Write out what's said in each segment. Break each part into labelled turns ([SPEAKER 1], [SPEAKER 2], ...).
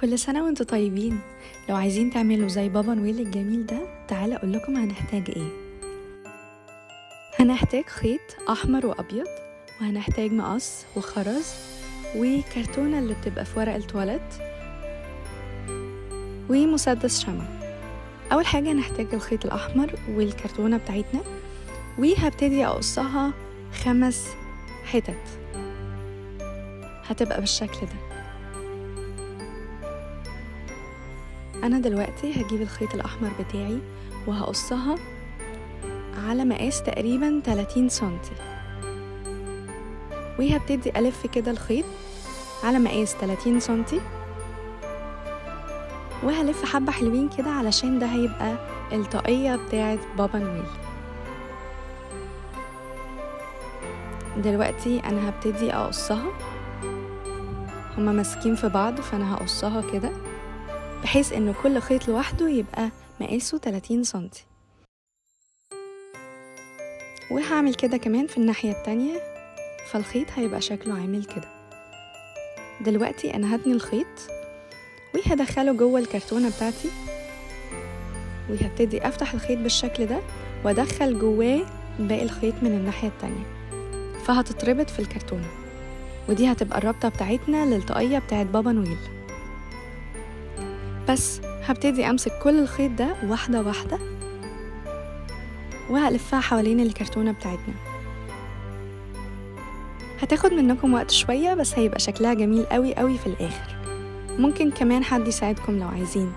[SPEAKER 1] كل سنة وانتوا طيبين. لو عايزين تعملوا زي بابا نويل الجميل ده، تعالى اقول لكم هنحتاج ايه. هنحتاج خيط احمر وابيض، وهنحتاج مقص وخرز وكرتونة اللي بتبقى في ورق التواليت ومسدس شمع. اول حاجة هنحتاج الخيط الاحمر والكرتونة بتاعتنا، وهبتدي اقصها 5 حتت هتبقى بالشكل ده. أنا دلوقتي هجيب الخيط الأحمر بتاعي وهقصها على مقاس تقريبا 30 سنتي، وهبتدي ألف كده الخيط على مقاس 30 سنتي، وهلف حبة حلوين كده علشان ده هيبقى الطاقية بتاعت بابا نويل. دلوقتي أنا هبتدي أقصها، هما ماسكين في بعض، فأنا هقصها كده بحيث إنه كل خيط لوحده يبقى مقاسه 30 سنتي. وهعمل كده كمان في الناحية التانية، فالخيط هيبقى شكله عامل كده. دلوقتي أنا هتني الخيط وهدخله جوه الكرتونة بتاعتي، وهبتدي أفتح الخيط بالشكل ده وأدخل جواه باقي الخيط من الناحية التانية، فهتتربط في الكرتونة، ودي هتبقى الرابطة بتاعتنا للطاقية بتاعت بابا نويل. بس هبتدي أمسك كل الخيط ده واحدة واحدة وهلفها حوالين الكرتونة بتاعتنا. هتاخد منكم وقت شوية، بس هيبقى شكلها جميل قوي قوي في الآخر. ممكن كمان حد يساعدكم لو عايزين،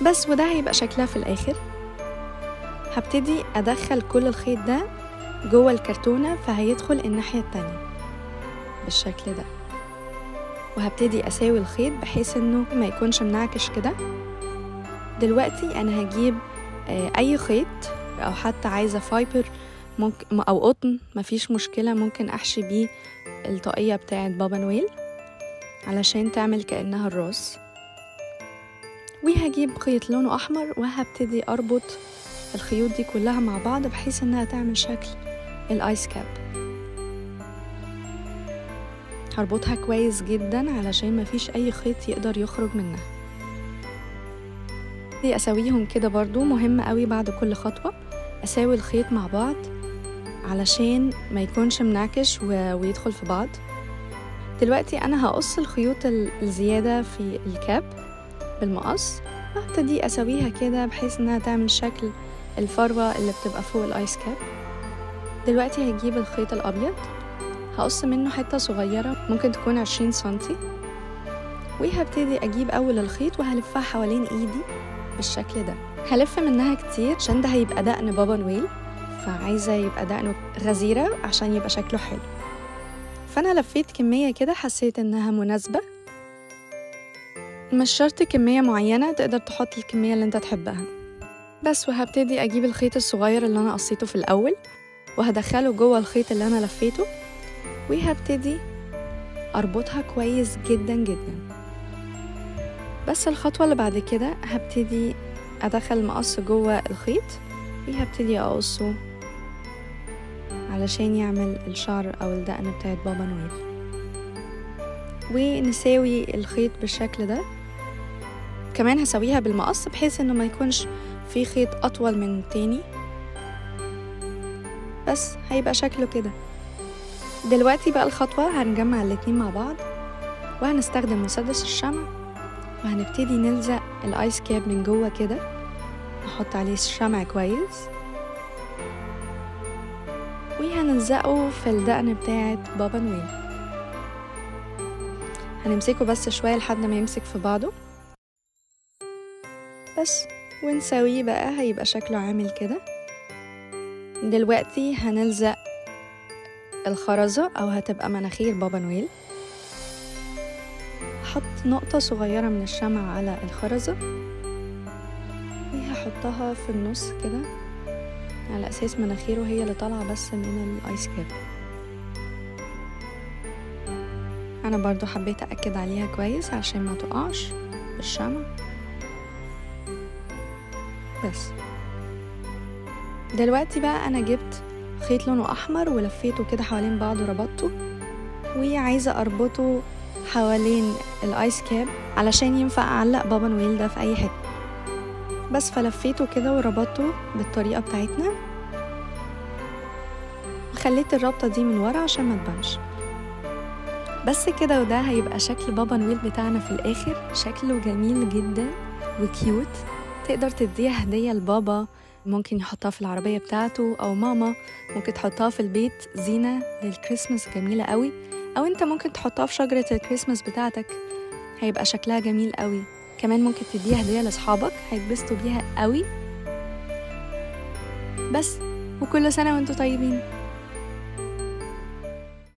[SPEAKER 1] بس وده هيبقى شكلها في الآخر. هبتدي أدخل كل الخيط ده جوه الكرتونة، فهيدخل الناحية التانية بالشكل ده، وهبتدي أساوي الخيط بحيث إنه ما يكونش منعكش كده. دلوقتي أنا هجيب أي خيط، أو حتى عايزة فايبر ممكن أو قطن، مفيش مشكلة، ممكن أحشي بيه الطاقية بتاعت بابا نويل علشان تعمل كأنها الراس. وهجيب خيط لونه أحمر وهبتدي أربط الخيوط دي كلها مع بعض بحيث إنها تعمل شكل الآيس كاب. هربطها كويس جدا علشان مفيش أي خيط يقدر يخرج منها. دي أساويهم كده برضو، مهم قوي بعد كل خطوة أساوي الخيط مع بعض علشان ما يكونش منعكش ويدخل في بعض. دلوقتي أنا هقص الخيوط الزيادة في الكاب بالمقص، وهبتدي أساويها كده بحيث إنها تعمل شكل الفروة اللي بتبقى فوق الآيس كاب. دلوقتي هجيب الخيط الأبيض، هقص منه حتة صغيرة ممكن تكون 20 سنتي، وهبتدي أجيب أول الخيط وهلفها حوالين إيدي بالشكل ده. هلف منها كتير عشان ده هيبقى دقن بابا نويل، فعايزة يبقى دقنه غزيرة عشان يبقى شكله حلو. فأنا لفيت كمية كده حسيت إنها مناسبة، مش شرط كمية معينة، تقدر تحط الكمية اللي انت تحبها بس. وهبتدي أجيب الخيط الصغير اللي أنا قصيته في الأول وهدخله جوه الخيط اللي أنا لفيته، وهبتدي أربطها كويس جدا جدا. بس الخطوة اللي بعد كده هبتدي أدخل المقص جوه الخيط وهبتدي أقصه علشان يعمل الشعر أو الدقن بتاعت بابا نويل. ونساوي الخيط بالشكل ده. كمان هسويها بالمقص بحيث انه ما يكونش في خيط أطول من التاني، بس هيبقى شكله كده. دلوقتي بقى الخطوة هنجمع الاتنين مع بعض، وهنستخدم مسدس الشمع وهنبتدي نلزق الآيس كاب من جوه كده، نحط عليه الشمع كويس وهنلزقه في الدقن بتاعت بابا نويل. هنمسكه بس شوية لحد ما يمسك في بعضه بس، ونسويه بقى هيبقى شكله عامل كده. دلوقتي هنلزق الخرزة أو هتبقى مناخير بابا نويل. هحط نقطة صغيرة من الشمع على الخرزة وهحطها في النص كده على أساس مناخيره هي اللي طالعة بس من الآيس كاب. أنا برضو حبيت أأكد عليها كويس عشان ما تقعش بالشمع بس. دلوقتي بقى أنا جبت خيط لونه أحمر ولفيته كده حوالين بعض وربطته، وعايزة أربطه حوالين الايس كاب علشان ينفع اعلق بابا نويل ده في اي حته. بس فلفيته كده وربطته بالطريقه بتاعتنا، وخليت الربطه دي من ورا عشان ما تبانش. بس كده، وده هيبقى شكل بابا نويل بتاعنا في الاخر. شكله جميل جدا وكيوت. تقدر تديها هديه لبابا، ممكن يحطها في العربيه بتاعته، او ماما ممكن تحطها في البيت زينه للكريسماس جميله قوي، او انت ممكن تحطها في شجره الكريسماس بتاعتك، هيبقى شكلها جميل قوي. كمان ممكن تديها هديه لاصحابك، هيتبسطوا بيها قوي. بس وكل سنه وانتوا طيبين.